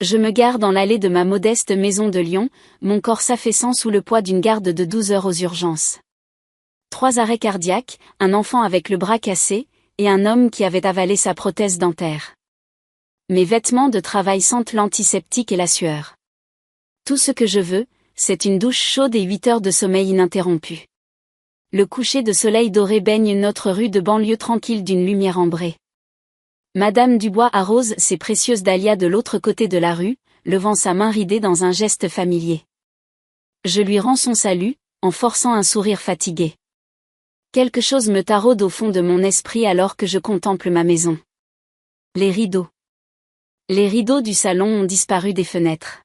Je me gare dans l'allée de ma modeste maison de Lyon, mon corps s'affaissant sous le poids d'une garde de 12 heures aux urgences. 3 arrêts cardiaques, un enfant avec le bras cassé, et un homme qui avait avalé sa prothèse dentaire. Mes vêtements de travail sentent l'antiseptique et la sueur. Tout ce que je veux, c'est une douche chaude et 8 heures de sommeil ininterrompu. Le coucher de soleil doré baigne notre rue de banlieue tranquille d'une lumière ambrée. Madame Dubois arrose ses précieuses dahlias de l'autre côté de la rue, levant sa main ridée dans un geste familier. Je lui rends son salut, en forçant un sourire fatigué. Quelque chose me taraude au fond de mon esprit alors que je contemple ma maison. Les rideaux. Les rideaux du salon ont disparu des fenêtres.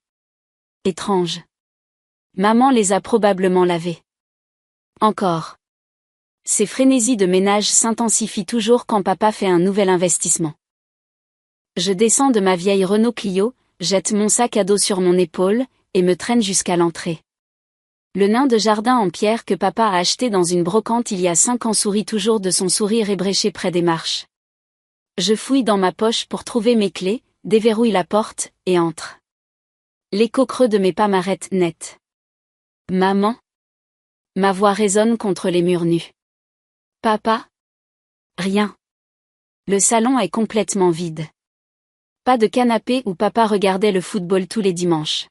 Étrange. Maman les a probablement lavés. Encore. Ces frénésies de ménage s'intensifient toujours quand papa fait un nouvel investissement. Je descends de ma vieille Renault Clio, jette mon sac à dos sur mon épaule, et me traîne jusqu'à l'entrée. Le nain de jardin en pierre que papa a acheté dans une brocante il y a 5 ans sourit toujours de son sourire ébréché près des marches. Je fouille dans ma poche pour trouver mes clés, déverrouille la porte, et entre. L'écho creux de mes pas m'arrête net. Maman? Ma voix résonne contre les murs nus. Papa? Rien. Le salon est complètement vide. Pas de canapé où papa regardait le football tous les dimanches.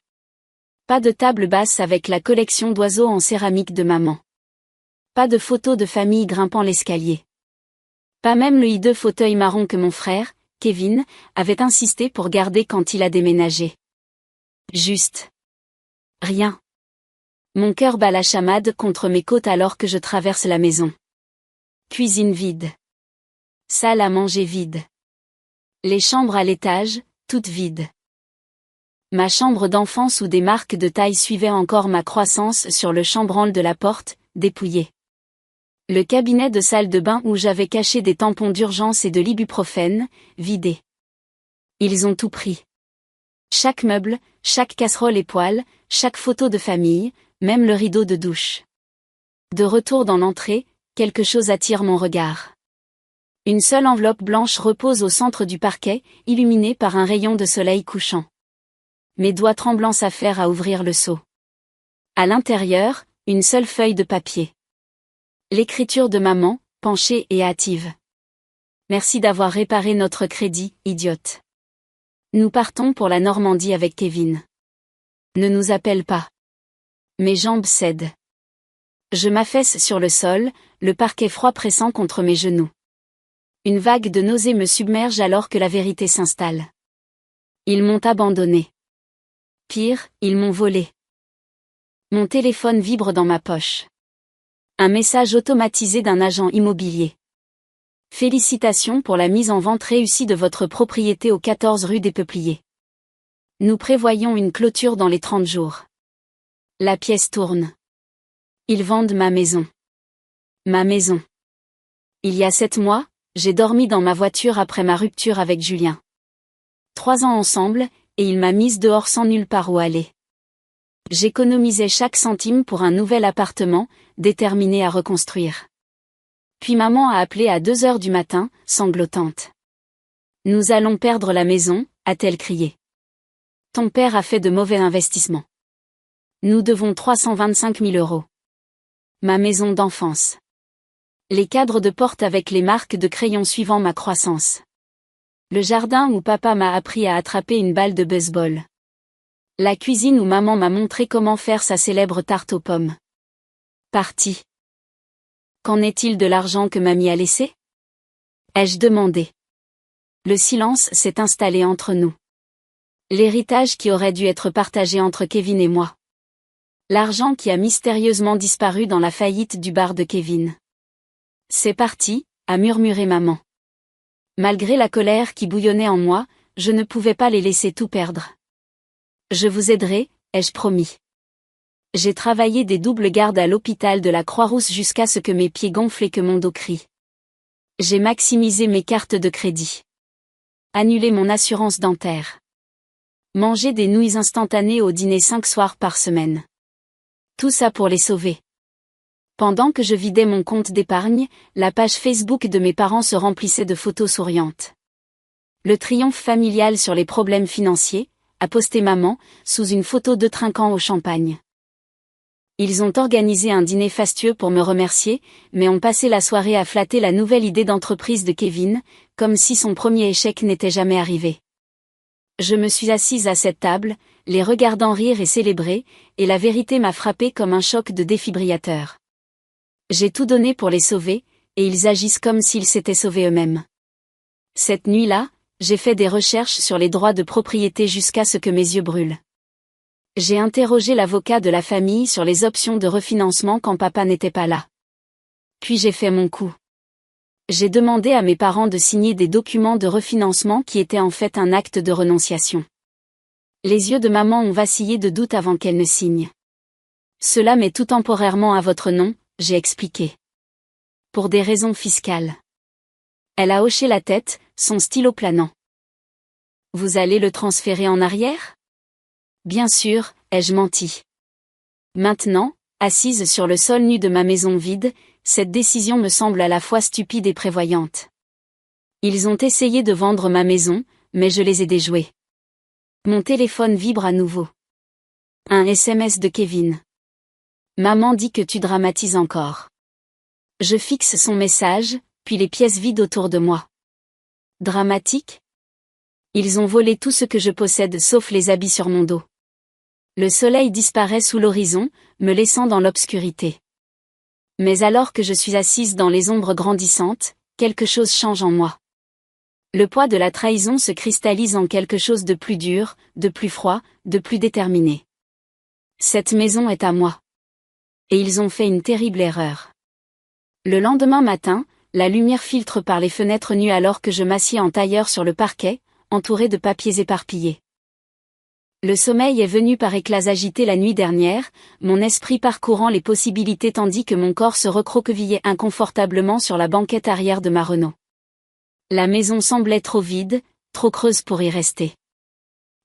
Pas de table basse avec la collection d'oiseaux en céramique de maman. Pas de photos de famille grimpant l'escalier. Pas même le hideux fauteuil marron que mon frère, Kevin, avait insisté pour garder quand il a déménagé. Juste. Rien. Mon cœur bat la chamade contre mes côtes alors que je traverse la maison. Cuisine vide. Salle à manger vide. Les chambres à l'étage, toutes vides. Ma chambre d'enfance où des marques de taille suivaient encore ma croissance sur le chambranle de la porte, dépouillé. Le cabinet de salle de bain où j'avais caché des tampons d'urgence et de l'ibuprofène, vidé. Ils ont tout pris. Chaque meuble, chaque casserole et poêle, chaque photo de famille, même le rideau de douche. De retour dans l'entrée, quelque chose attire mon regard. Une seule enveloppe blanche repose au centre du parquet, illuminée par un rayon de soleil couchant. Mes doigts tremblants s'affairent à ouvrir le seau. À l'intérieur, une seule feuille de papier. L'écriture de maman, penchée et hâtive. Merci d'avoir réparé notre crédit, idiote. Nous partons pour la Normandie avec Kevin. Ne nous appelle pas. Mes jambes cèdent. Je m'affaisse sur le sol, le parquet froid pressant contre mes genoux. Une vague de nausée me submerge alors que la vérité s'installe. Ils m'ont abandonné. Pire, ils m'ont volé. Mon téléphone vibre dans ma poche. Un message automatisé d'un agent immobilier. Félicitations pour la mise en vente réussie de votre propriété au 14 rue des Peupliers. Nous prévoyons une clôture dans les 30 jours. La pièce tourne. Ils vendent ma maison. Ma maison. Il y a 7 mois, j'ai dormi dans ma voiture après ma rupture avec Julien. 3 ans ensemble, et il m'a mise dehors sans nulle part où aller. J'économisais chaque centime pour un nouvel appartement, déterminé à reconstruire. Puis maman a appelé à 2 heures du matin, sanglotante. Nous allons perdre la maison, a-t-elle crié. Ton père a fait de mauvais investissements. Nous devons 325 000 €. Ma maison d'enfance. Les cadres de porte avec les marques de crayon suivant ma croissance. Le jardin où papa m'a appris à attraper une balle de baseball. La cuisine où maman m'a montré comment faire sa célèbre tarte aux pommes. Parti. Qu'en est-il de l'argent que mamie a laissé? Ai-je demandé. Le silence s'est installé entre nous. L'héritage qui aurait dû être partagé entre Kevin et moi. L'argent qui a mystérieusement disparu dans la faillite du bar de Kevin. C'est parti, a murmuré maman. Malgré la colère qui bouillonnait en moi, je ne pouvais pas les laisser tout perdre. Je vous aiderai, ai-je promis. J'ai travaillé des doubles gardes à l'hôpital de la Croix-Rousse jusqu'à ce que mes pieds gonflent et que mon dos crie. J'ai maximisé mes cartes de crédit. Annulé mon assurance dentaire. Mangé des nouilles instantanées au dîner 5 soirs par semaine. Tout ça pour les sauver. Pendant que je vidais mon compte d'épargne, la page Facebook de mes parents se remplissait de photos souriantes. Le triomphe familial sur les problèmes financiers, a posté maman, sous une photo de trinquant au champagne. Ils ont organisé un dîner fastueux pour me remercier, mais ont passé la soirée à flatter la nouvelle idée d'entreprise de Kevin, comme si son premier échec n'était jamais arrivé. Je me suis assise à cette table, les regardant rire et célébrer, et la vérité m'a frappée comme un choc de défibrillateur. J'ai tout donné pour les sauver, et ils agissent comme s'ils s'étaient sauvés eux-mêmes. Cette nuit-là, j'ai fait des recherches sur les droits de propriété jusqu'à ce que mes yeux brûlent. J'ai interrogé l'avocat de la famille sur les options de refinancement quand papa n'était pas là. Puis j'ai fait mon coup. J'ai demandé à mes parents de signer des documents de refinancement qui étaient en fait un acte de renonciation. Les yeux de maman ont vacillé de doute avant qu'elle ne signe. Cela met tout temporairement à votre nom, j'ai expliqué. Pour des raisons fiscales. Elle a hoché la tête, son stylo planant. Vous allez le transférer en arrière ? Bien sûr, ai-je menti. Maintenant, assise sur le sol nu de ma maison vide, cette décision me semble à la fois stupide et prévoyante. Ils ont essayé de vendre ma maison, mais je les ai déjoués. Mon téléphone vibre à nouveau. Un SMS de Kevin. Maman dit que tu dramatises encore. Je fixe son message, puis les pièces vides autour de moi. Dramatique ? Ils ont volé tout ce que je possède sauf les habits sur mon dos. Le soleil disparaît sous l'horizon, me laissant dans l'obscurité. Mais alors que je suis assise dans les ombres grandissantes, quelque chose change en moi. Le poids de la trahison se cristallise en quelque chose de plus dur, de plus froid, de plus déterminé. Cette maison est à moi. Et ils ont fait une terrible erreur. Le lendemain matin, la lumière filtre par les fenêtres nues alors que je m'assieds en tailleur sur le parquet, entouré de papiers éparpillés. Le sommeil est venu par éclats agités la nuit dernière, mon esprit parcourant les possibilités tandis que mon corps se recroquevillait inconfortablement sur la banquette arrière de ma Renault. La maison semblait trop vide, trop creuse pour y rester.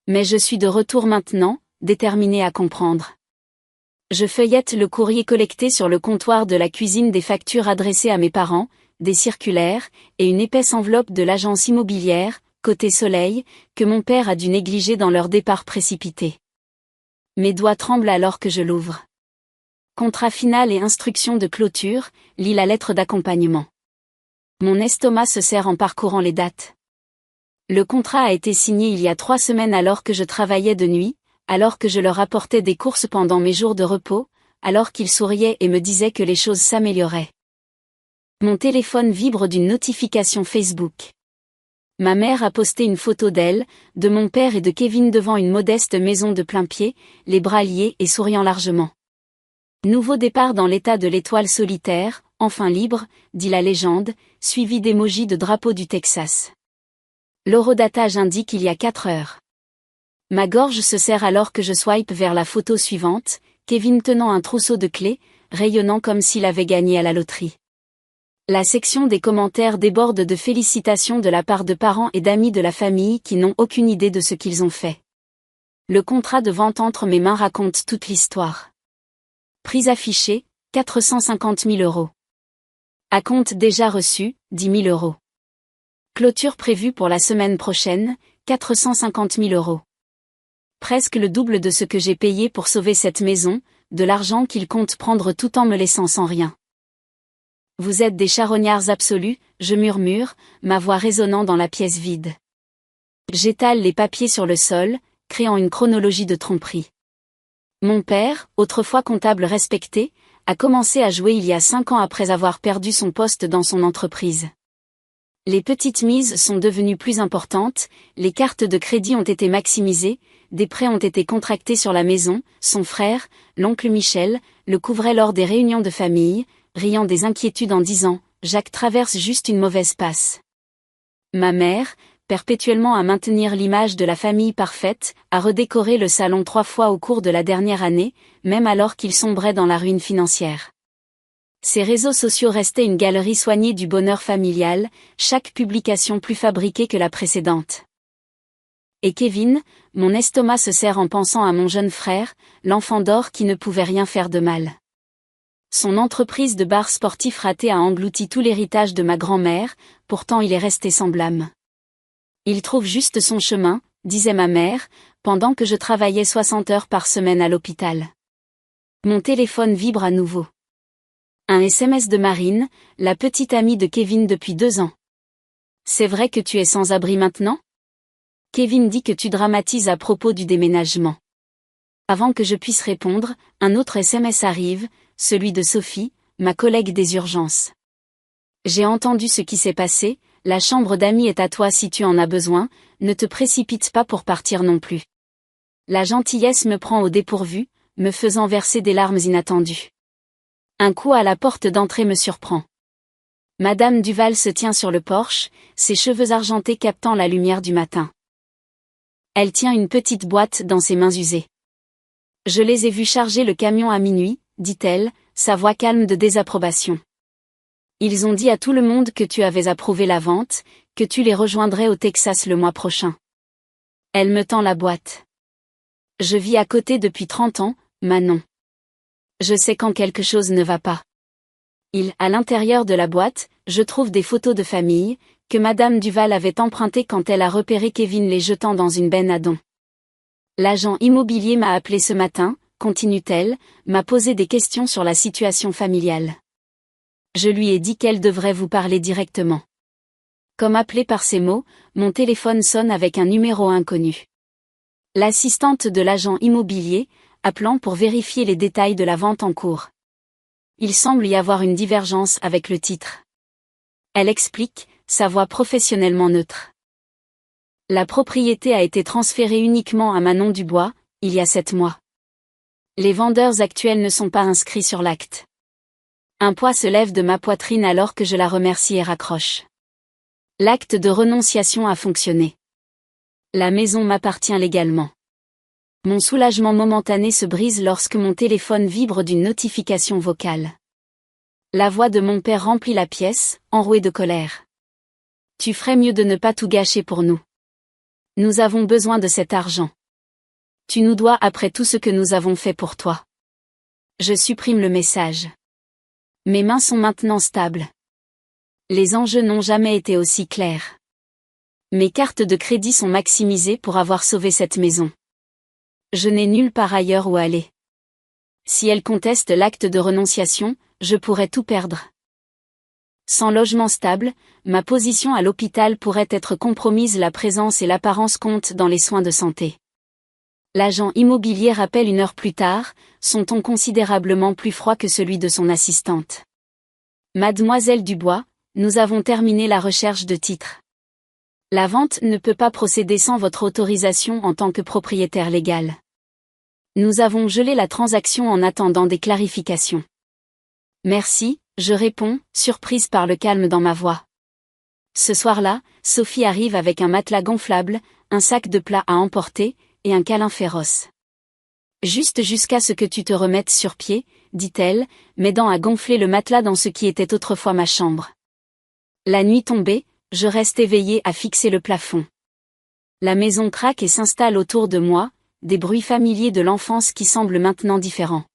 Mais je suis de retour maintenant, déterminée à comprendre. Je feuillette le courrier collecté sur le comptoir de la cuisine des factures adressées à mes parents, des circulaires, et une épaisse enveloppe de l'agence immobilière, Côté Soleil, que mon père a dû négliger dans leur départ précipité. Mes doigts tremblent alors que je l'ouvre. Contrat final et instruction de clôture, lis la lettre d'accompagnement. Mon estomac se serre en parcourant les dates. Le contrat a été signé il y a 3 semaines alors que je travaillais de nuit, alors que je leur apportais des courses pendant mes jours de repos, alors qu'ils souriaient et me disaient que les choses s'amélioraient. Mon téléphone vibre d'une notification Facebook. Ma mère a posté une photo d'elle, de mon père et de Kevin devant une modeste maison de plain-pied, les bras liés et souriant largement. Nouveau départ dans l'état de l'étoile solitaire, enfin libre, dit la légende, suivi d'émojis de drapeau du Texas. L'horodatage indique il y a 4 heures. Ma gorge se serre alors que je swipe vers la photo suivante, Kevin tenant un trousseau de clés, rayonnant comme s'il avait gagné à la loterie. La section des commentaires déborde de félicitations de la part de parents et d'amis de la famille qui n'ont aucune idée de ce qu'ils ont fait. Le contrat de vente entre mes mains raconte toute l'histoire. Prix affiché, 450 000 €. Acompte déjà reçu, 10 000 €. Clôture prévue pour la semaine prochaine, 450 000 €. Presque le double de ce que j'ai payé pour sauver cette maison, de l'argent qu'ils comptent prendre tout en me laissant sans rien. Vous êtes des charognards absolus, je murmure, ma voix résonnant dans la pièce vide. J'étale les papiers sur le sol, créant une chronologie de tromperie. Mon père, autrefois comptable respecté, a commencé à jouer il y a 5 ans après avoir perdu son poste dans son entreprise. Les petites mises sont devenues plus importantes, les cartes de crédit ont été maximisées, des prêts ont été contractés sur la maison, son frère, l'oncle Michel, le couvrait lors des réunions de famille, riant des inquiétudes en disant « Jacques traverse juste une mauvaise passe ». Ma mère, perpétuellement à maintenir l'image de la famille parfaite, a redécoré le salon 3 fois au cours de la dernière année, même alors qu'il sombrait dans la ruine financière. Ces réseaux sociaux restaient une galerie soignée du bonheur familial, chaque publication plus fabriquée que la précédente. Et Kevin, mon estomac se serre en pensant à mon jeune frère, l'enfant d'or qui ne pouvait rien faire de mal. Son entreprise de bar sportif raté a englouti tout l'héritage de ma grand-mère, pourtant il est resté sans blâme. Il trouve juste son chemin, disait ma mère, pendant que je travaillais 60 heures par semaine à l'hôpital. Mon téléphone vibre à nouveau. Un SMS de Marine, la petite amie de Kevin depuis 2 ans. C'est vrai que tu es sans abri maintenant? Kevin dit que tu dramatises à propos du déménagement. Avant que je puisse répondre, un autre SMS arrive, celui de Sophie, ma collègue des urgences. J'ai entendu ce qui s'est passé, la chambre d'amis est à toi si tu en as besoin, ne te précipite pas pour partir non plus. La gentillesse me prend au dépourvu, me faisant verser des larmes inattendues. Un coup à la porte d'entrée me surprend. Madame Duval se tient sur le porche, ses cheveux argentés captant la lumière du matin. Elle tient une petite boîte dans ses mains usées. Je les ai vus charger le camion à minuit, dit-elle, sa voix calme de désapprobation. Ils ont dit à tout le monde que tu avais approuvé la vente, que tu les rejoindrais au Texas le mois prochain. Elle me tend la boîte. Je vis à côté depuis 30 ans, Manon. Je sais quand quelque chose ne va pas. À l'intérieur de la boîte, je trouve des photos de famille, que Madame Duval avait empruntées quand elle a repéré Kevin les jetant dans une benne à dons. L'agent immobilier m'a appelé ce matin, continue-t-elle, m'a posé des questions sur la situation familiale. Je lui ai dit qu'elle devrait vous parler directement. Comme appelé par ces mots, mon téléphone sonne avec un numéro inconnu. L'assistante de l'agent immobilier, appelant pour vérifier les détails de la vente en cours. Il semble y avoir une divergence avec le titre. Elle explique, sa voix professionnellement neutre. La propriété a été transférée uniquement à Manon Dubois, il y a 7 mois. Les vendeurs actuels ne sont pas inscrits sur l'acte. Un poids se lève de ma poitrine alors que je la remercie et raccroche. L'acte de renonciation a fonctionné. La maison m'appartient légalement. Mon soulagement momentané se brise lorsque mon téléphone vibre d'une notification vocale. La voix de mon père remplit la pièce, enrouée de colère. Tu ferais mieux de ne pas tout gâcher pour nous. Nous avons besoin de cet argent. Tu nous dois après tout ce que nous avons fait pour toi. Je supprime le message. Mes mains sont maintenant stables. Les enjeux n'ont jamais été aussi clairs. Mes cartes de crédit sont maximisées pour avoir sauvé cette maison. Je n'ai nulle part ailleurs où aller. Si elle conteste l'acte de renonciation, je pourrais tout perdre. Sans logement stable, ma position à l'hôpital pourrait être compromise. La présence et l'apparence comptent dans les soins de santé. L'agent immobilier rappelle 1 heure plus tard, son ton considérablement plus froid que celui de son assistante. Mademoiselle Dubois, nous avons terminé la recherche de titre. La vente ne peut pas procéder sans votre autorisation en tant que propriétaire légal. Nous avons gelé la transaction en attendant des clarifications. Merci, je réponds, surprise par le calme dans ma voix. Ce soir-là, Sophie arrive avec un matelas gonflable, un sac de plats à emporter, et un câlin féroce. Juste jusqu'à ce que tu te remettes sur pied, dit-elle, m'aidant à gonfler le matelas dans ce qui était autrefois ma chambre. La nuit tombée, je reste éveillée à fixer le plafond. La maison craque et s'installe autour de moi, des bruits familiers de l'enfance qui semblent maintenant différents.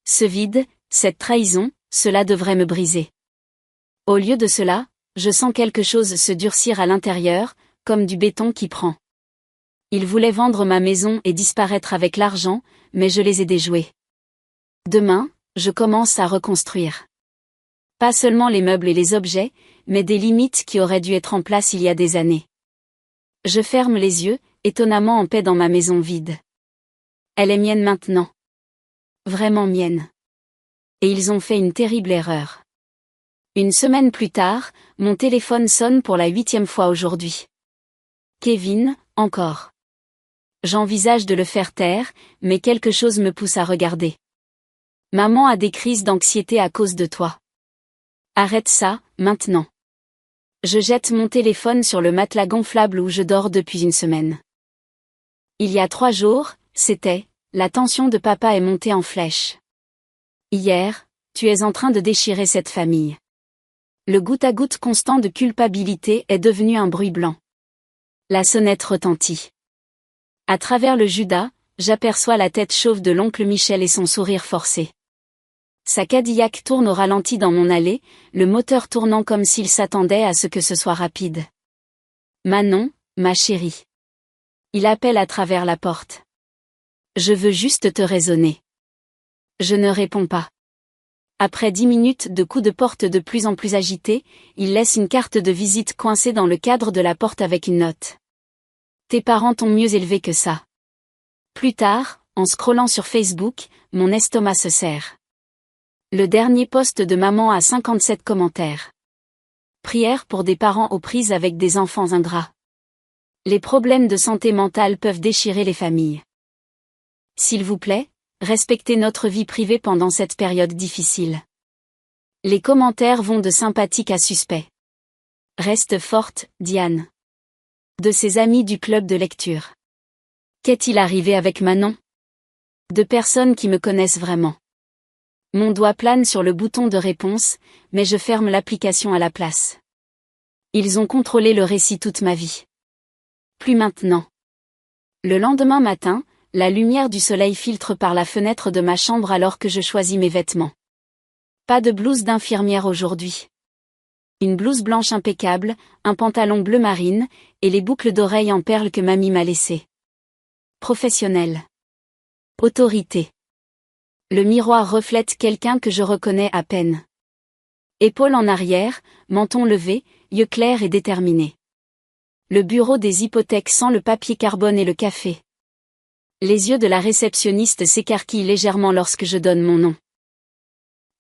Ce vide, cette trahison, cela devrait me briser. Au lieu de cela, je sens quelque chose se durcir à l'intérieur, comme du béton qui prend. Ils voulaient vendre ma maison et disparaître avec l'argent, mais je les ai déjoués. Demain, je commence à reconstruire. Pas seulement les meubles et les objets, mais des limites qui auraient dû être en place il y a des années. Je ferme les yeux, étonnamment en paix dans ma maison vide. Elle est mienne maintenant. Vraiment mienne. Et ils ont fait une terrible erreur. 1 semaine plus tard, mon téléphone sonne pour la 8e fois aujourd'hui. Kevin, encore. J'envisage de le faire taire, mais quelque chose me pousse à regarder. Maman a des crises d'anxiété à cause de toi. Arrête ça, maintenant. Je jette mon téléphone sur le matelas gonflable où je dors depuis 1 semaine. Il y a 3 jours, la tension de papa est montée en flèche. Hier, tu es en train de déchirer cette famille. Le goutte-à-goutte constant de culpabilité est devenu un bruit blanc. La sonnette retentit. À travers le Judas, j'aperçois la tête chauve de l'oncle Michel et son sourire forcé. Sa Cadillac tourne au ralenti dans mon allée, le moteur tournant comme s'il s'attendait à ce que ce soit rapide. Manon, ma chérie. Il appelle à travers la porte. Je veux juste te raisonner. Je ne réponds pas. Après 10 minutes de coups de porte de plus en plus agités, il laisse une carte de visite coincée dans le cadre de la porte avec une note. Tes parents t'ont mieux élevé que ça. Plus tard, en scrollant sur Facebook, mon estomac se serre. Le dernier post de maman a 57 commentaires. Prière pour des parents aux prises avec des enfants ingrats. Les problèmes de santé mentale peuvent déchirer les familles. S'il vous plaît, respectez notre vie privée pendant cette période difficile. Les commentaires vont de sympathique à suspect. Reste forte, Diane. De ses amis du club de lecture. Qu'est-il arrivé avec Manon? De personnes qui me connaissent vraiment. Mon doigt plane sur le bouton de réponse, mais je ferme l'application à la place. Ils ont contrôlé le récit toute ma vie. Plus maintenant. Le lendemain matin, la lumière du soleil filtre par la fenêtre de ma chambre alors que je choisis mes vêtements. Pas de blouse d'infirmière aujourd'hui. Une blouse blanche impeccable, un pantalon bleu marine, et les boucles d'oreilles en perles que mamie m'a laissées. Professionnel. Autorité. Le miroir reflète quelqu'un que je reconnais à peine. Épaules en arrière, menton levé, yeux clairs et déterminés. Le bureau des hypothèques sent le papier carbone et le café. Les yeux de la réceptionniste s'écarquillent légèrement lorsque je donne mon nom.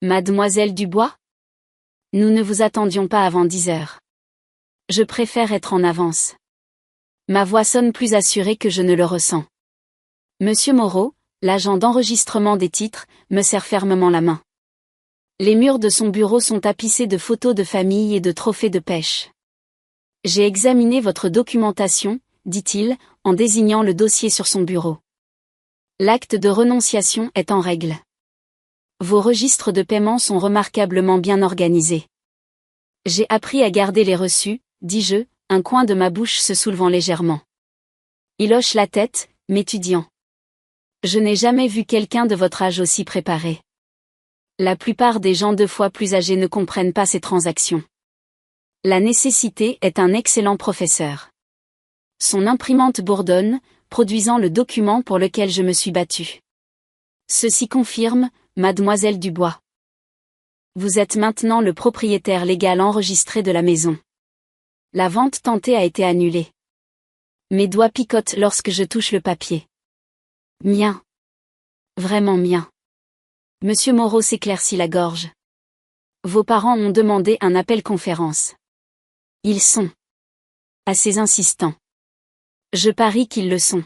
Mademoiselle Dubois? Nous ne vous attendions pas avant 10 heures. Je préfère être en avance. Ma voix sonne plus assurée que je ne le ressens. Monsieur Moreau, l'agent d'enregistrement des titres, me serre fermement la main. Les murs de son bureau sont tapissés de photos de famille et de trophées de pêche. J'ai examiné votre documentation, dit-il, en désignant le dossier sur son bureau. L'acte de renonciation est en règle. Vos registres de paiement sont remarquablement bien organisés. J'ai appris à garder les reçus, dis-je, un coin de ma bouche se soulevant légèrement. Il hoche la tête, m'étudiant. Je n'ai jamais vu quelqu'un de votre âge aussi préparé. La plupart des gens 2 fois plus âgés ne comprennent pas ces transactions. La nécessité est un excellent professeur. Son imprimante bourdonne, produisant le document pour lequel je me suis battue. Ceci confirme, mademoiselle Dubois. Vous êtes maintenant le propriétaire légal enregistré de la maison. La vente tentée a été annulée. Mes doigts picotent lorsque je touche le papier. Mien. Vraiment mien. Monsieur Moreau s'éclaircit la gorge. Vos parents ont demandé un appel conférence. Ils sont assez insistants. Je parie qu'ils le sont.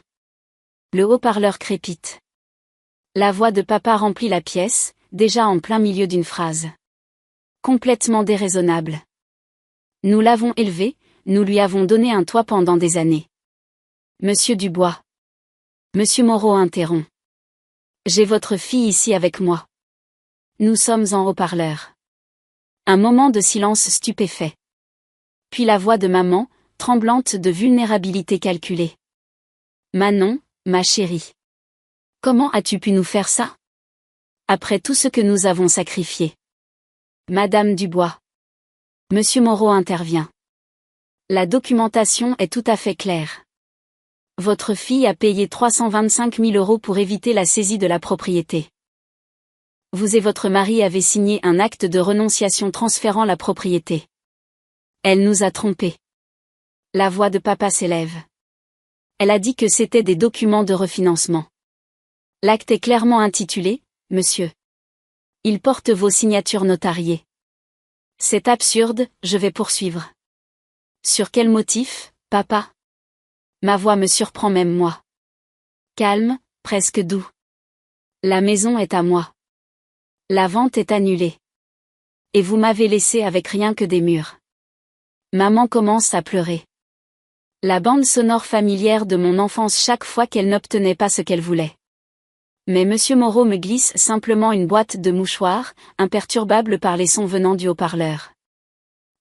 Le haut-parleur crépite. La voix de papa remplit la pièce, déjà en plein milieu d'une phrase. Complètement déraisonnable. Nous l'avons élevé, nous lui avons donné un toit pendant des années. Monsieur Dubois. Monsieur Moreau interrompt. J'ai votre fille ici avec moi. Nous sommes en haut-parleur. Un moment de silence stupéfait. Puis la voix de maman, tremblante de vulnérabilité calculée. Manon, ma chérie. Comment as-tu pu nous faire ça? Après tout ce que nous avons sacrifié. Madame Dubois. Monsieur Moreau intervient. La documentation est tout à fait claire. Votre fille a payé 325 000 € pour éviter la saisie de la propriété. Vous et votre mari avez signé un acte de renonciation transférant la propriété. Elle nous a trompés. La voix de papa s'élève. Elle a dit que c'était des documents de refinancement. L'acte est clairement intitulé, monsieur. Il porte vos signatures notariées. C'est absurde, je vais poursuivre. Sur quel motif, papa? Ma voix me surprend même moi. Calme, presque doux. La maison est à moi. La vente est annulée. Et vous m'avez laissé avec rien que des murs. Maman commence à pleurer. La bande sonore familière de mon enfance chaque fois qu'elle n'obtenait pas ce qu'elle voulait. Mais monsieur Moreau me glisse simplement une boîte de mouchoirs, imperturbable par les sons venant du haut-parleur.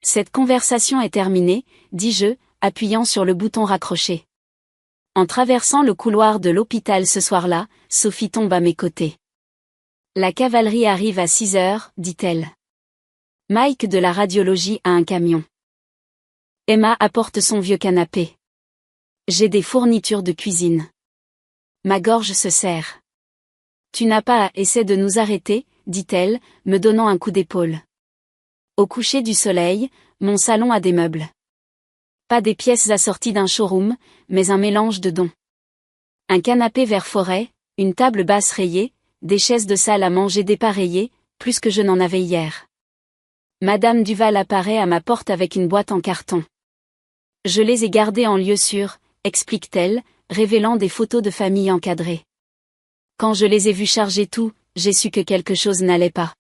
Cette conversation est terminée, dis-je, appuyant sur le bouton raccroché. En traversant le couloir de l'hôpital ce soir-là, Sophie tombe à mes côtés. La cavalerie arrive à 6 heures, dit-elle. Mike de la radiologie a un camion. Emma apporte son vieux canapé. J'ai des fournitures de cuisine. Ma gorge se serre. Tu n'as pas à essayer de nous arrêter, dit-elle, me donnant un coup d'épaule. Au coucher du soleil, mon salon a des meubles. Pas des pièces assorties d'un showroom, mais un mélange de dons. Un canapé vert forêt, une table basse rayée, des chaises de salle à manger dépareillées, plus que je n'en avais hier. Madame Duval apparaît à ma porte avec une boîte en carton. Je les ai gardées en lieu sûr, explique-t-elle, révélant des photos de famille encadrées. Quand je les ai vues charger tout, j'ai su que quelque chose n'allait pas.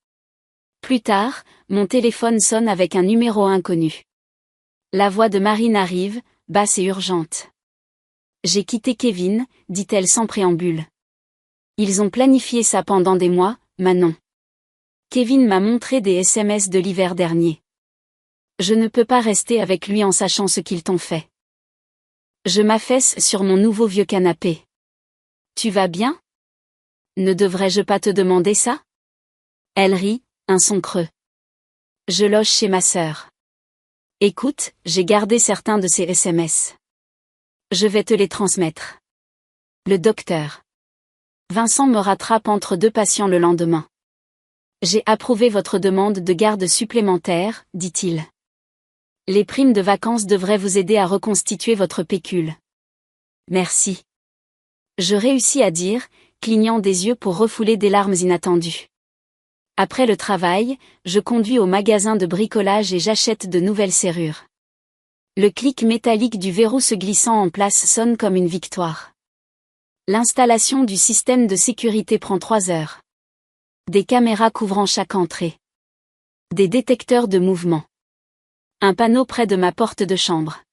Plus tard, mon téléphone sonne avec un numéro inconnu. La voix de Marine arrive, basse et urgente. J'ai quitté Kevin, dit-elle sans préambule. Ils ont planifié ça pendant des mois, Manon. Kevin m'a montré des SMS de l'hiver dernier. Je ne peux pas rester avec lui en sachant ce qu'ils t'ont fait. Je m'affaisse sur mon nouveau vieux canapé. Tu vas bien? Ne devrais-je pas te demander ça? Elle rit, un son creux. Je loge chez ma sœur. Écoute, j'ai gardé certains de ces SMS. Je vais te les transmettre. Le docteur. Vincent me rattrape entre deux patients le lendemain. J'ai approuvé votre demande de garde supplémentaire, dit-il. Les primes de vacances devraient vous aider à reconstituer votre pécule. Merci. Je réussis à dire, clignant des yeux pour refouler des larmes inattendues. Après le travail, je conduis au magasin de bricolage et j'achète de nouvelles serrures. Le clic métallique du verrou se glissant en place sonne comme une victoire. L'installation du système de sécurité prend 3 heures. Des caméras couvrant chaque entrée. Des détecteurs de mouvement. Un panneau près de ma porte de chambre.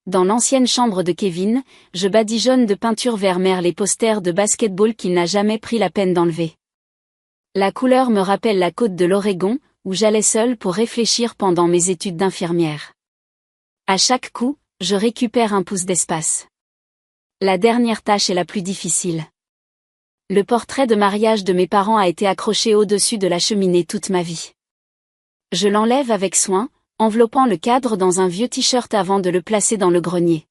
Dans l'ancienne chambre de Kevin, je badigeonne de peinture vert mer les posters de basketball qu'il n'a jamais pris la peine d'enlever. La couleur me rappelle la côte de l'Oregon, où j'allais seule pour réfléchir pendant mes études d'infirmière. À chaque coup, je récupère un pouce d'espace. La dernière tâche est la plus difficile. Le portrait de mariage de mes parents a été accroché au-dessus de la cheminée toute ma vie. Je l'enlève avec soin, enveloppant le cadre dans un vieux t-shirt avant de le placer dans le grenier.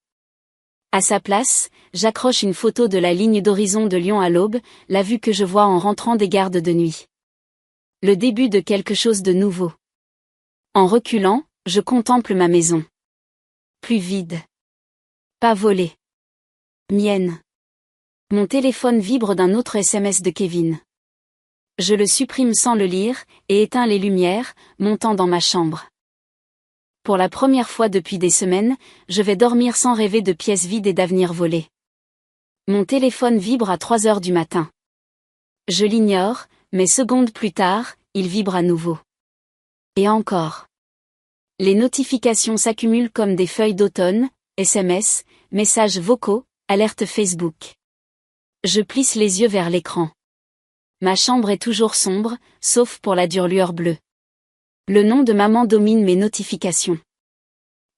À sa place, j'accroche une photo de la ligne d'horizon de Lyon à l'aube, la vue que je vois en rentrant des gardes de nuit. Le début de quelque chose de nouveau. En reculant, je contemple ma maison. Plus vide. Pas volée. Mienne. Mon téléphone vibre d'un autre SMS de Kevin. Je le supprime sans le lire, et éteins les lumières, montant dans ma chambre. Pour la première fois depuis des semaines, je vais dormir sans rêver de pièces vides et d'avenir volé. Mon téléphone vibre à 3 heures du matin. Je l'ignore, mais secondes plus tard, il vibre à nouveau. Et encore. Les notifications s'accumulent comme des feuilles d'automne, SMS, messages vocaux, alertes Facebook. Je plisse les yeux vers l'écran. Ma chambre est toujours sombre, sauf pour la dure lueur bleue. Le nom de maman domine mes notifications.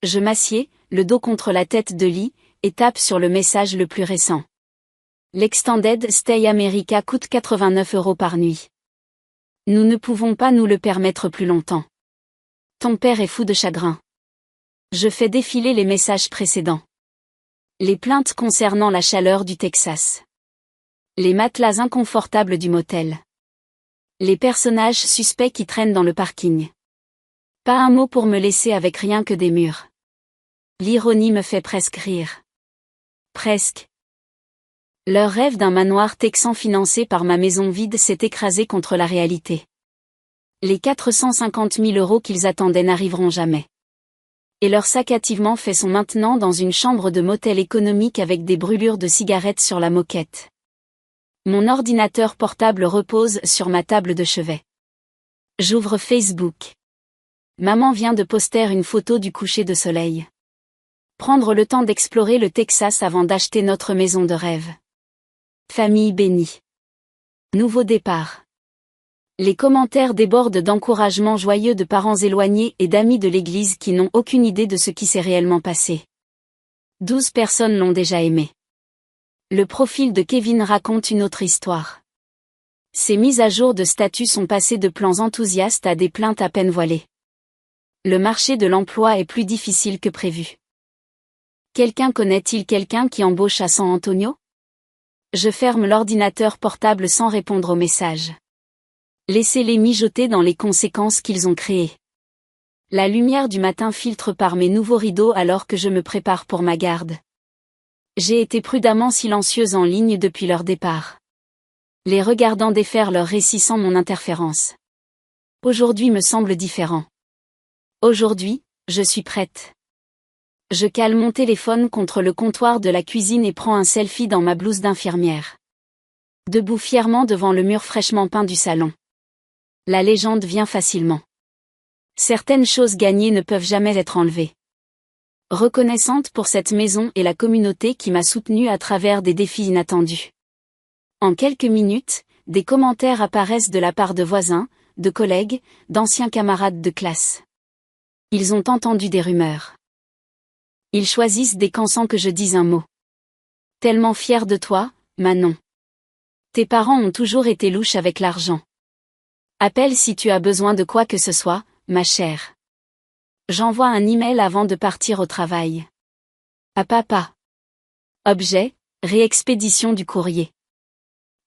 Je m'assieds, le dos contre la tête de lit, et tape sur le message le plus récent. L'Extended Stay America coûte 89 € par nuit. Nous ne pouvons pas nous le permettre plus longtemps. Ton père est fou de chagrin. Je fais défiler les messages précédents. Les plaintes concernant la chaleur du Texas. Les matelas inconfortables du motel. Les personnages suspects qui traînent dans le parking. Pas un mot pour me laisser avec rien que des murs. L'ironie me fait presque rire. Presque. Leur rêve d'un manoir texan financé par ma maison vide s'est écrasé contre la réalité. Les 450 000 € qu'ils attendaient n'arriveront jamais. Et leur sac à tivement fait son maintenant dans une chambre de motel économique avec des brûlures de cigarettes sur la moquette. Mon ordinateur portable repose sur ma table de chevet. J'ouvre Facebook. Maman vient de poster une photo du coucher de soleil. Prendre le temps d'explorer le Texas avant d'acheter notre maison de rêve. Famille bénie. Nouveau départ. Les commentaires débordent d'encouragements joyeux de parents éloignés et d'amis de l'église qui n'ont aucune idée de ce qui s'est réellement passé. 12 personnes l'ont déjà aimé. Le profil de Kevin raconte une autre histoire. Ses mises à jour de statut sont passées de plans enthousiastes à des plaintes à peine voilées. Le marché de l'emploi est plus difficile que prévu. Quelqu'un connaît-il quelqu'un qui embauche à San Antonio? Je ferme l'ordinateur portable sans répondre aux messages. Laissez-les mijoter dans les conséquences qu'ils ont créées. La lumière du matin filtre par mes nouveaux rideaux alors que je me prépare pour ma garde. J'ai été prudemment silencieuse en ligne depuis leur départ. Les regardant défaire leur récit sans mon interférence. Aujourd'hui me semble différent. Aujourd'hui, je suis prête. Je cale mon téléphone contre le comptoir de la cuisine et prends un selfie dans ma blouse d'infirmière. Debout fièrement devant le mur fraîchement peint du salon. La légende vient facilement. Certaines choses gagnées ne peuvent jamais être enlevées. Reconnaissante pour cette maison et la communauté qui m'a soutenue à travers des défis inattendus. En quelques minutes, des commentaires apparaissent de la part de voisins, de collègues, d'anciens camarades de classe. Ils ont entendu des rumeurs. Ils choisissent des camps sans que je dise un mot. Tellement fier de toi, Manon. Tes parents ont toujours été louches avec l'argent. Appelle si tu as besoin de quoi que ce soit, ma chère. J'envoie un email avant de partir au travail. À papa. Objet, réexpédition du courrier.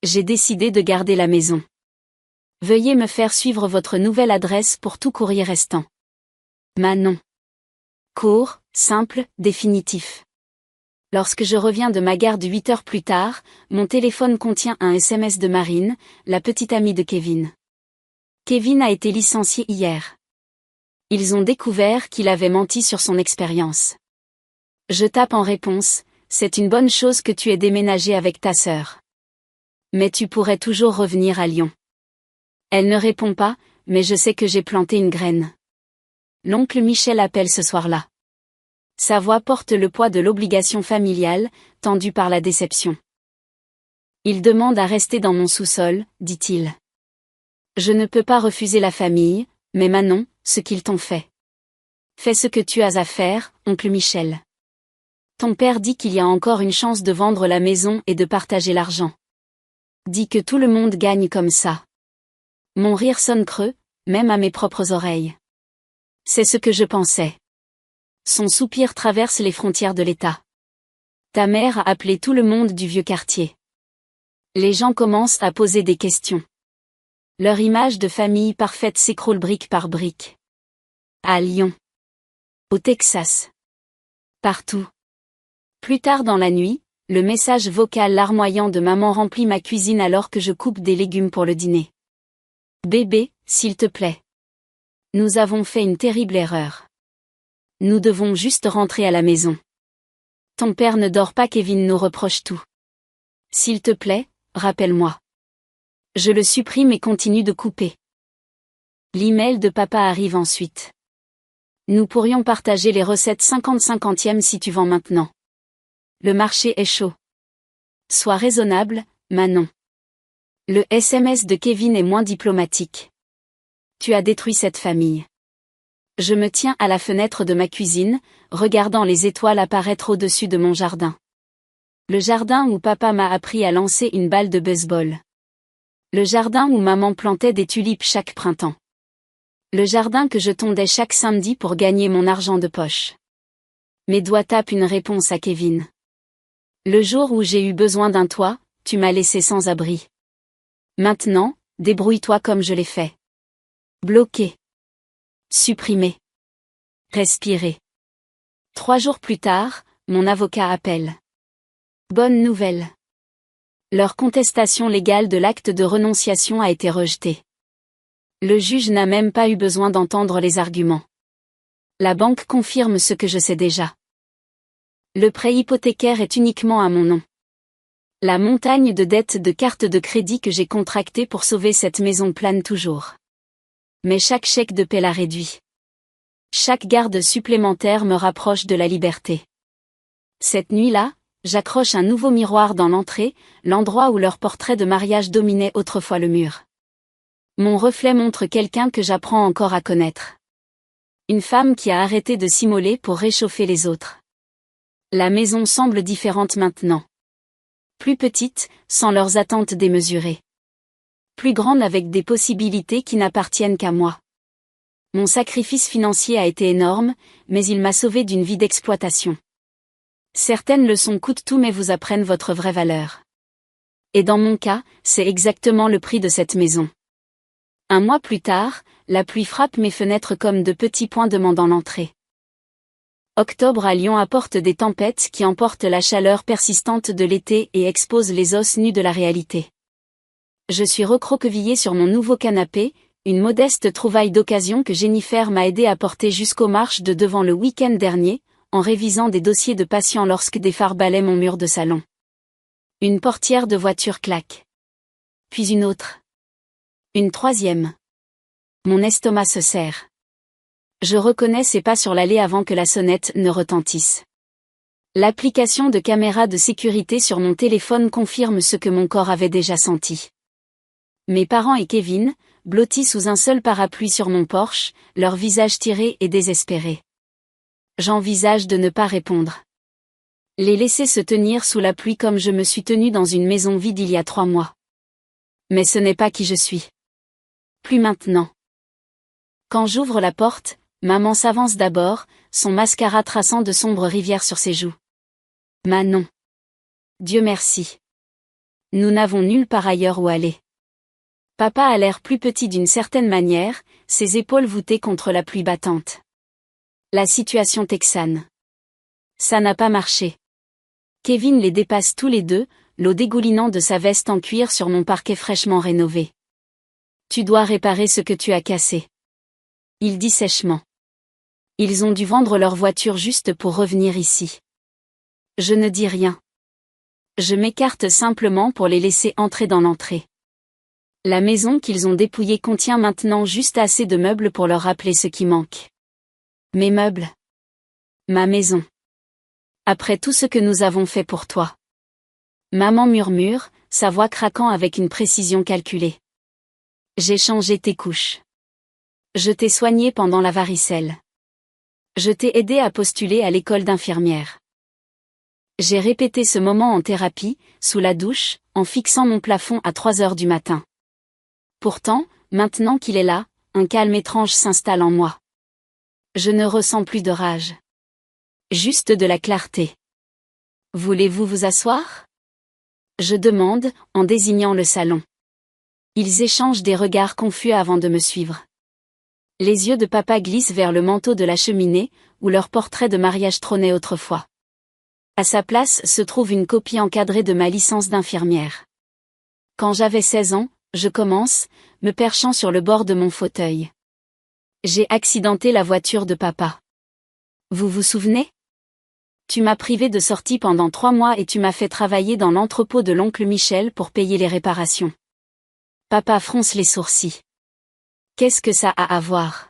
J'ai décidé de garder la maison. Veuillez me faire suivre votre nouvelle adresse pour tout courrier restant. Manon. Court, simple, définitif. Lorsque je reviens de ma garde 8 heures plus tard, mon téléphone contient un SMS de Marine, la petite amie de Kevin. Kevin a été licencié hier. Ils ont découvert qu'il avait menti sur son expérience. Je tape en réponse, c'est une bonne chose que tu aies déménagé avec ta sœur. Mais tu pourrais toujours revenir à Lyon. Elle ne répond pas, mais je sais que j'ai planté une graine. L'oncle Michel appelle ce soir-là. Sa voix porte le poids de l'obligation familiale, tendue par la déception. Il demande à rester dans mon sous-sol, dit-il. Je ne peux pas refuser la famille, mais Manon, ce qu'ils t'ont fait. Fais ce que tu as à faire, oncle Michel. Ton père dit qu'il y a encore une chance de vendre la maison et de partager l'argent. Dis que tout le monde gagne comme ça. Mon rire sonne creux, même à mes propres oreilles. C'est ce que je pensais. Son soupir traverse les frontières de l'État. Ta mère a appelé tout le monde du vieux quartier. Les gens commencent à poser des questions. Leur image de famille parfaite s'écroule brique par brique. À Lyon. Au Texas. Partout. Plus tard dans la nuit, le message vocal larmoyant de maman remplit ma cuisine alors que je coupe des légumes pour le dîner. Bébé, s'il te plaît. Nous avons fait une terrible erreur. Nous devons juste rentrer à la maison. Ton père ne dort pas, Kevin nous reproche tout. S'il te plaît, rappelle-moi. Je le supprime et continue de couper. L'email de papa arrive ensuite. Nous pourrions partager les recettes 50-50e si tu vends maintenant. Le marché est chaud. Sois raisonnable, Manon. Le SMS de Kevin est moins diplomatique. Tu as détruit cette famille. Je me tiens à la fenêtre de ma cuisine, regardant les étoiles apparaître au-dessus de mon jardin. Le jardin où papa m'a appris à lancer une balle de baseball. Le jardin où maman plantait des tulipes chaque printemps. Le jardin que je tondais chaque samedi pour gagner mon argent de poche. Mes doigts tapent une réponse à Kevin. Le jour où j'ai eu besoin d'un toit, tu m'as laissé sans abri. Maintenant, débrouille-toi comme je l'ai fait. Bloqué. Supprimé. Respirer. 3 jours plus tard, mon avocat appelle. Bonne nouvelle. Leur contestation légale de l'acte de renonciation a été rejetée. Le juge n'a même pas eu besoin d'entendre les arguments. La banque confirme ce que je sais déjà. Le prêt hypothécaire est uniquement à mon nom. La montagne de dettes de cartes de crédit que j'ai contractées pour sauver cette maison plane toujours. Mais chaque chèque de paie la réduit. Chaque garde supplémentaire me rapproche de la liberté. Cette nuit-là, j'accroche un nouveau miroir dans l'entrée, l'endroit où leur portrait de mariage dominait autrefois le mur. Mon reflet montre quelqu'un que j'apprends encore à connaître. Une femme qui a arrêté de s'immoler pour réchauffer les autres. La maison semble différente maintenant. Plus petite, sans leurs attentes démesurées. Plus grande avec des possibilités qui n'appartiennent qu'à moi. Mon sacrifice financier a été énorme, mais il m'a sauvé d'une vie d'exploitation. Certaines leçons coûtent tout mais vous apprennent votre vraie valeur. Et dans mon cas, c'est exactement le prix de cette maison. Un mois plus tard, la pluie frappe mes fenêtres comme de petits points demandant l'entrée. Octobre à Lyon apporte des tempêtes qui emportent la chaleur persistante de l'été et exposent les os nus de la réalité. Je suis recroquevillée sur mon nouveau canapé, une modeste trouvaille d'occasion que Jennifer m'a aidé à porter jusqu'aux marches de devant le week-end dernier, en révisant des dossiers de patients lorsque des phares balaient mon mur de salon. Une portière de voiture claque. Puis une autre. Une troisième. Mon estomac se serre. Je reconnais ses pas sur l'allée avant que la sonnette ne retentisse. L'application de caméra de sécurité sur mon téléphone confirme ce que mon corps avait déjà senti. Mes parents et Kevin, blottis sous un seul parapluie sur mon porche, leurs visages tirés et désespérés. J'envisage de ne pas répondre. Les laisser se tenir sous la pluie comme je me suis tenue dans une maison vide il y a 3 mois. Mais ce n'est pas qui je suis. Plus maintenant. Quand j'ouvre la porte, maman s'avance d'abord, son mascara traçant de sombres rivières sur ses joues. Manon. Dieu merci. Nous n'avons nulle part ailleurs où aller. Papa a l'air plus petit d'une certaine manière, ses épaules voûtées contre la pluie battante. La situation texane. Ça n'a pas marché. Kevin les dépasse tous les deux, l'eau dégoulinant de sa veste en cuir sur mon parquet fraîchement rénové. Tu dois réparer ce que tu as cassé. Il dit sèchement. Ils ont dû vendre leur voiture juste pour revenir ici. Je ne dis rien. Je m'écarte simplement pour les laisser entrer dans l'entrée. La maison qu'ils ont dépouillée contient maintenant juste assez de meubles pour leur rappeler ce qui manque. Mes meubles. Ma maison. Après tout ce que nous avons fait pour toi. Maman murmure, sa voix craquant avec une précision calculée. J'ai changé tes couches. Je t'ai soigné pendant la varicelle. Je t'ai aidé à postuler à l'école d'infirmière. J'ai répété ce moment en thérapie, sous la douche, en fixant mon plafond à 3 heures du matin. Pourtant, maintenant qu'il est là, un calme étrange s'installe en moi. Je ne ressens plus de rage. Juste de la clarté. Voulez-vous vous asseoir ? Je demande, en désignant le salon. Ils échangent des regards confus avant de me suivre. Les yeux de papa glissent vers le manteau de la cheminée, où leur portrait de mariage trônait autrefois. À sa place se trouve une copie encadrée de ma licence d'infirmière. Quand j'avais 16 ans, je commence, me perchant sur le bord de mon fauteuil. J'ai accidenté la voiture de papa. Vous vous souvenez ? Tu m'as privé de sortie pendant 3 mois et tu m'as fait travailler dans l'entrepôt de l'oncle Michel pour payer les réparations. Papa fronce les sourcils. Qu'est-ce que ça a à voir ?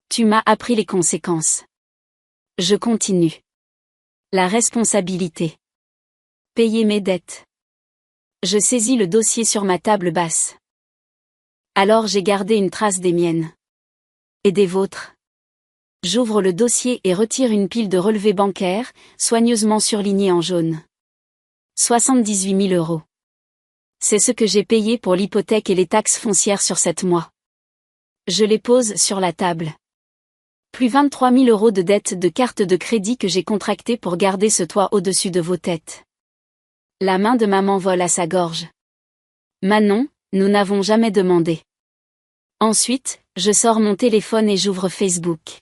Tu m'as appris les conséquences. Je continue. La responsabilité. Payer mes dettes. Je saisis le dossier sur ma table basse. Alors j'ai gardé une trace des miennes. Et des vôtres. J'ouvre le dossier et retire une pile de relevés bancaires, soigneusement surlignés en jaune. 78 000 €. C'est ce que j'ai payé pour l'hypothèque et les taxes foncières sur 7 mois. Je les pose sur la table. Plus 23 000 € de dettes de carte de crédit que j'ai contractées pour garder ce toit au-dessus de vos têtes. La main de maman vole à sa gorge. Manon, nous n'avons jamais demandé. Ensuite, je sors mon téléphone et j'ouvre Facebook.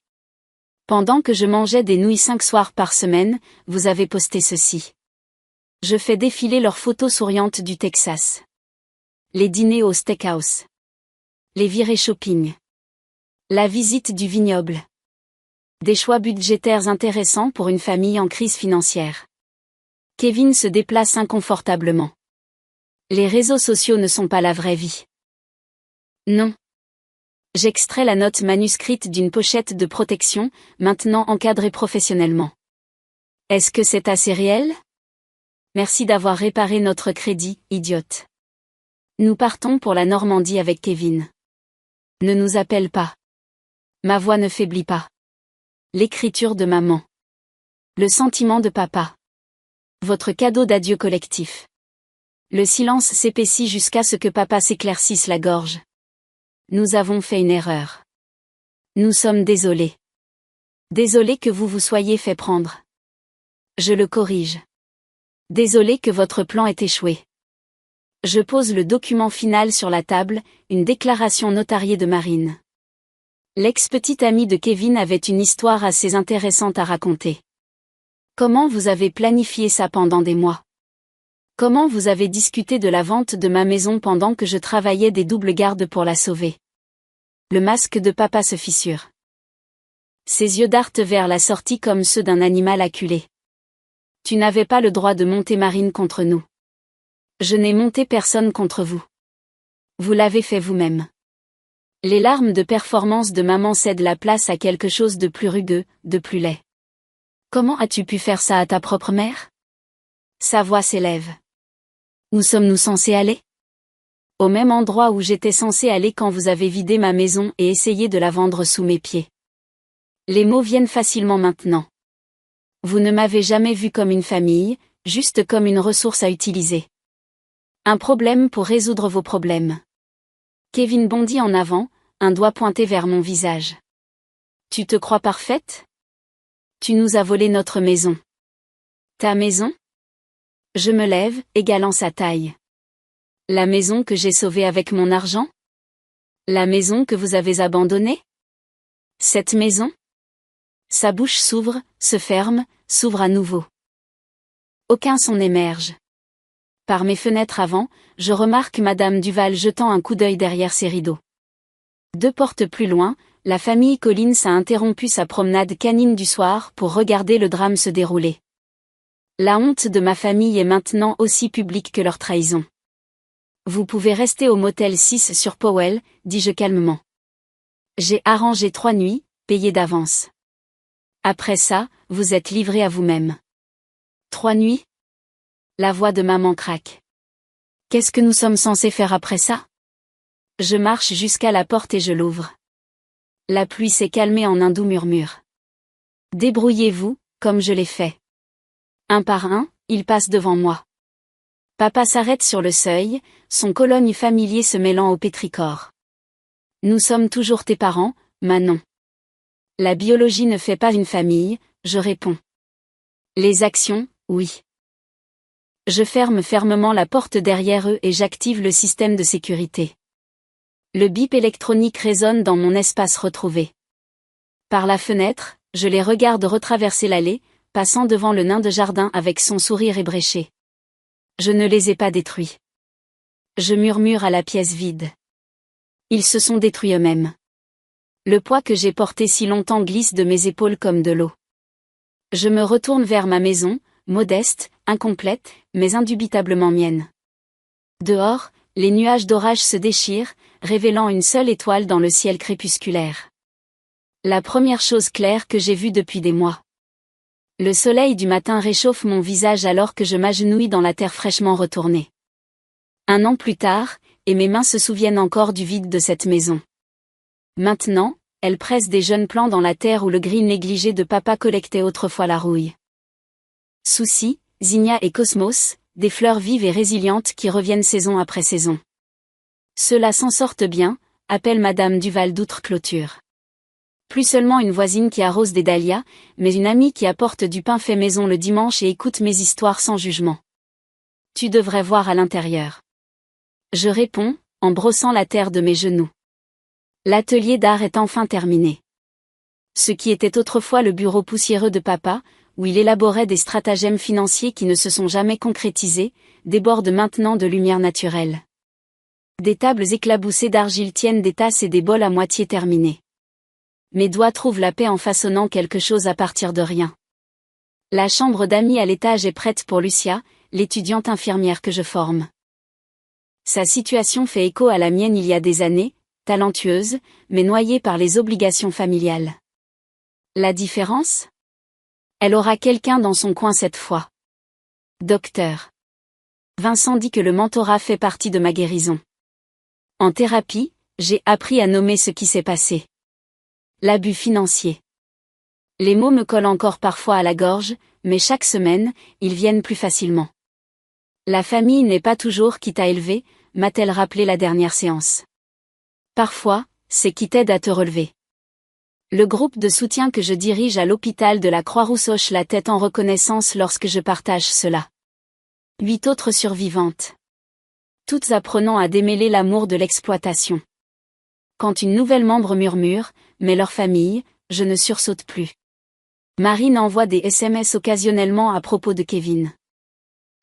Pendant que je mangeais des nouilles 5 soirs par semaine, vous avez posté ceci. Je fais défiler leurs photos souriantes du Texas. Les dîners au steakhouse. Les virées shopping. La visite du vignoble. Des choix budgétaires intéressants pour une famille en crise financière. Kevin se déplace inconfortablement. Les réseaux sociaux ne sont pas la vraie vie. Non. J'extrais la note manuscrite d'une pochette de protection, maintenant encadrée professionnellement. Est-ce que c'est assez réel ? Merci d'avoir réparé notre crédit, idiote. Nous partons pour la Normandie avec Kevin. Ne nous appelle pas. Ma voix ne faiblit pas. L'écriture de maman. Le sentiment de papa. Votre cadeau d'adieu collectif. Le silence s'épaissit jusqu'à ce que papa s'éclaircisse la gorge. Nous avons fait une erreur. Nous sommes désolés. Désolés que vous vous soyez fait prendre. Je le corrige. Désolé que votre plan ait échoué. Je pose le document final sur la table, une déclaration notariée de Marine. L'ex-petite amie de Kevin avait une histoire assez intéressante à raconter. Comment vous avez planifié ça pendant des mois? Comment vous avez discuté de la vente de ma maison pendant que je travaillais des doubles gardes pour la sauver? Le masque de papa se fissure. Ses yeux dartent vers la sortie comme ceux d'un animal acculé. Tu n'avais pas le droit de monter Marine contre nous. Je n'ai monté personne contre vous. Vous l'avez fait vous-même. Les larmes de performance de maman cèdent la place à quelque chose de plus rugueux, de plus laid. Comment as-tu pu faire ça à ta propre mère? Sa voix s'élève. Où sommes-nous censés aller? Au même endroit où j'étais censé aller quand vous avez vidé ma maison et essayé de la vendre sous mes pieds. Les mots viennent facilement maintenant. Vous ne m'avez jamais vu comme une famille, juste comme une ressource à utiliser. Un problème pour résoudre vos problèmes. Kevin bondit en avant, un doigt pointé vers mon visage. Tu te crois parfaite? Tu nous as volé notre maison. Ta maison? Je me lève, égalant sa taille. La maison que j'ai sauvée avec mon argent? La maison que vous avez abandonnée? Cette maison? Sa bouche s'ouvre, se ferme, s'ouvre à nouveau. Aucun son n'émerge. Par mes fenêtres avant, je remarque Madame Duval jetant un coup d'œil derrière ses rideaux. 2 portes plus loin, la famille Collins a interrompu sa promenade canine du soir pour regarder le drame se dérouler. La honte de ma famille est maintenant aussi publique que leur trahison. Vous pouvez rester au motel 6 sur Powell, dis-je calmement. J'ai arrangé 3 nuits, payées d'avance. Après ça, vous êtes livré à vous-même. 3 nuits? La voix de maman craque. Qu'est-ce que nous sommes censés faire après ça? Je marche jusqu'à la porte et je l'ouvre. La pluie s'est calmée en un doux murmure. Débrouillez-vous, comme je l'ai fait. Un par un, ils passent devant moi. Papa s'arrête sur le seuil, son cologne familier se mêlant au pétrichor. Nous sommes toujours tes parents, Manon. La biologie ne fait pas une famille, je réponds. Les actions, oui. Je ferme fermement la porte derrière eux et j'active le système de sécurité. Le bip électronique résonne dans mon espace retrouvé. Par la fenêtre, je les regarde retraverser l'allée, passant devant le nain de jardin avec son sourire ébréché. Je ne les ai pas détruits. Je murmure à la pièce vide. Ils se sont détruits eux-mêmes. Le poids que j'ai porté si longtemps glisse de mes épaules comme de l'eau. Je me retourne vers ma maison, modeste, incomplète, mais indubitablement mienne. Dehors, les nuages d'orage se déchirent, révélant une seule étoile dans le ciel crépusculaire. La première chose claire que j'ai vue depuis des mois. Le soleil du matin réchauffe mon visage alors que je m'agenouille dans la terre fraîchement retournée. 1 an plus tard, et mes mains se souviennent encore du vide de cette maison. Maintenant, elles pressent des jeunes plants dans la terre où le gris négligé de papa collectait autrefois la rouille. Souci, zinnia et cosmos, des fleurs vives et résilientes qui reviennent saison après saison. Ceux-là s'en sortent bien, appelle Madame Duval d'outre-clôture. Plus seulement une voisine qui arrose des dahlias, mais une amie qui apporte du pain fait maison le dimanche et écoute mes histoires sans jugement. Tu devrais voir à l'intérieur. Je réponds, en brossant la terre de mes genoux. L'atelier d'art est enfin terminé. Ce qui était autrefois le bureau poussiéreux de papa, où il élaborait des stratagèmes financiers qui ne se sont jamais concrétisés, déborde maintenant de lumière naturelle. Des tables éclaboussées d'argile tiennent des tasses et des bols à moitié terminés. Mes doigts trouvent la paix en façonnant quelque chose à partir de rien. La chambre d'amis à l'étage est prête pour Lucia, l'étudiante infirmière que je forme. Sa situation fait écho à la mienne il y a des années, talentueuse, mais noyée par les obligations familiales. La différence? Elle aura quelqu'un dans son coin cette fois. Docteur. Vincent dit que le mentorat fait partie de ma guérison. En thérapie, j'ai appris à nommer ce qui s'est passé. L'abus financier. Les mots me collent encore parfois à la gorge, mais chaque semaine, ils viennent plus facilement. La famille n'est pas toujours qui t'a élevé, m'a-t-elle rappelé la dernière séance. Parfois, c'est qui t'aide à te relever. Le groupe de soutien que je dirige à l'hôpital de la Croix-Rousse hoche la tête en reconnaissance lorsque je partage cela. 8 autres survivantes. Toutes apprenant à démêler l'amour de l'exploitation. Quand une nouvelle membre murmure, mais leur famille, je ne sursaute plus. Marine envoie des SMS occasionnellement à propos de Kevin.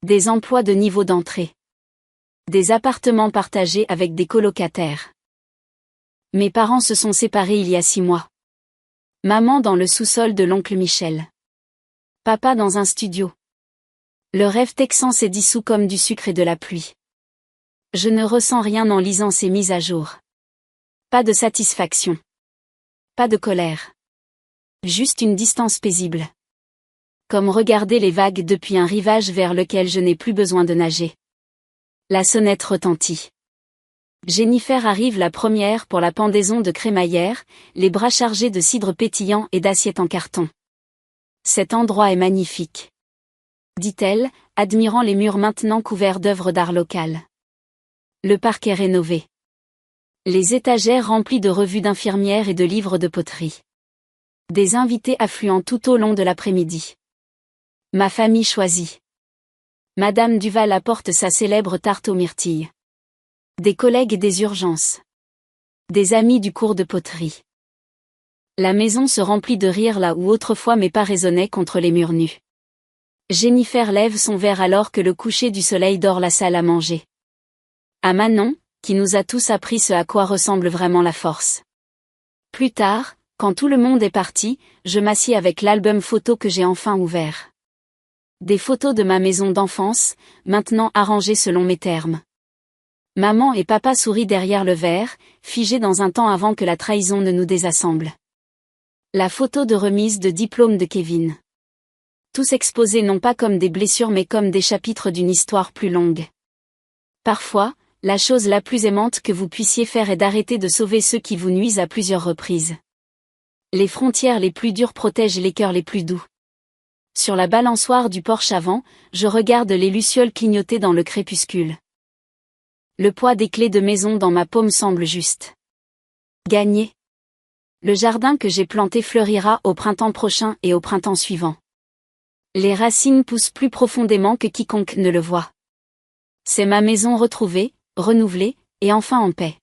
Des emplois de niveau d'entrée. Des appartements partagés avec des colocataires. Mes parents se sont séparés il y a 6 mois. Maman dans le sous-sol de l'oncle Michel. Papa dans un studio. Le rêve texan s'est dissous comme du sucre et de la pluie. Je ne ressens rien en lisant ces mises à jour. Pas de satisfaction. Pas de colère. Juste une distance paisible. Comme regarder les vagues depuis un rivage vers lequel je n'ai plus besoin de nager. La sonnette retentit. Jennifer arrive la première pour la pendaison de crémaillère, les bras chargés de cidre pétillant et d'assiettes en carton. Cet endroit est magnifique, dit-elle, admirant les murs maintenant couverts d'œuvres d'art locales. Le parc est rénové. Les étagères remplies de revues d'infirmières et de livres de poterie. Des invités affluent tout au long de l'après-midi. Ma famille choisit. Madame Duval apporte sa célèbre tarte aux myrtilles. Des collègues des urgences. Des amis du cours de poterie. La maison se remplit de rire là où autrefois mes pas résonnaient contre les murs nus. Jennifer lève son verre alors que le coucher du soleil dort la salle à manger. À Manon, qui nous a tous appris ce à quoi ressemble vraiment la force. Plus tard, quand tout le monde est parti, je m'assieds avec l'album photo que j'ai enfin ouvert. Des photos de ma maison d'enfance, maintenant arrangées selon mes termes. Maman et papa sourient derrière le verre, figés dans un temps avant que la trahison ne nous désassemble. La photo de remise de diplôme de Kevin. Tous exposés non pas comme des blessures mais comme des chapitres d'une histoire plus longue. Parfois, la chose la plus aimante que vous puissiez faire est d'arrêter de sauver ceux qui vous nuisent à plusieurs reprises. Les frontières les plus dures protègent les cœurs les plus doux. Sur la balançoire du porche avant, je regarde les lucioles clignoter dans le crépuscule. Le poids des clés de maison dans ma paume semble juste. Gagné. Le jardin que j'ai planté fleurira au printemps prochain et au printemps suivant. Les racines poussent plus profondément que quiconque ne le voit. C'est ma maison retrouvée, renouvelée, et enfin en paix.